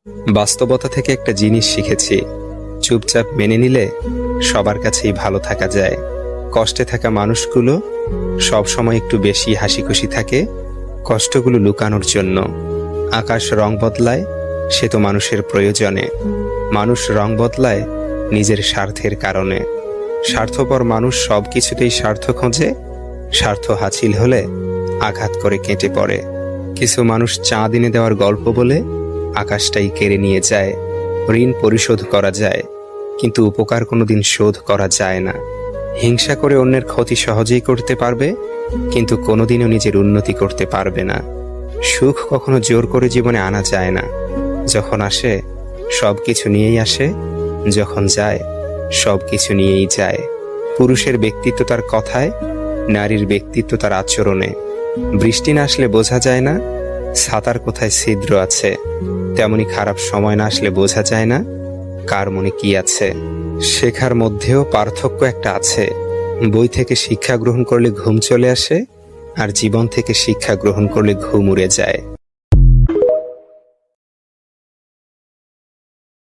বাস্তবতা থেকে একটা জিনিস শিখেছি, চুপচাপ মেনে নিলে সবার কাছেই ভালো থাকা যায়। কষ্টে থাকা মানুষগুলো সবসময় একটু বেশি হাসি খুশি থাকে কষ্টগুলো লুকানোর জন্য। আকাশ রং বদলায় সে তো মানুষের প্রয়োজনে, মানুষ রং বদলায় নিজের স্বার্থের কারণে। স্বার্থপর মানুষ সব কিছুতেই স্বার্থ খোঁজে, স্বার্থ হাসিল হলে আঘাত করে কেটে পড়ে। কিছু মানুষ চাঁদ এনে দেওয়ার গল্প বলে আকাশটাই কেড়ে নিয়ে যায়। ঋণ পরিশোধ করা যায়, কিন্তু উপকার কোনোদিন শোধ করা যায় না। হিংসা করে অন্যের ক্ষতি সহজেই করতে পারবে, কিন্তু কোনোদিনও নিজের উন্নতি করতে পারবে না। সুখ কখনো জোর করে জীবনে আনা যায় না। যখন আসে সবকিছু নিয়েই আসে, যখন যায় সবকিছু নিয়েই যায়। পুরুষের ব্যক্তিত্ব তার কথায়, নারীর ব্যক্তিত্ব তার আচরণে। বৃষ্টি না আসলে বোঝা যায় না ছাতার কোথায় ছিদ্র আছে, তেমনি খারাপ সময় না আসলে বোঝা যায় না কার মনে কি আছে। শেখার মধ্যেও পার্থক্য একটা আছে। বই থেকে শিক্ষা গ্রহণ করলে ঘুম চলে আসে, আর জীবন থেকে শিক্ষা গ্রহণ করলে ঘুম উড়ে যায়।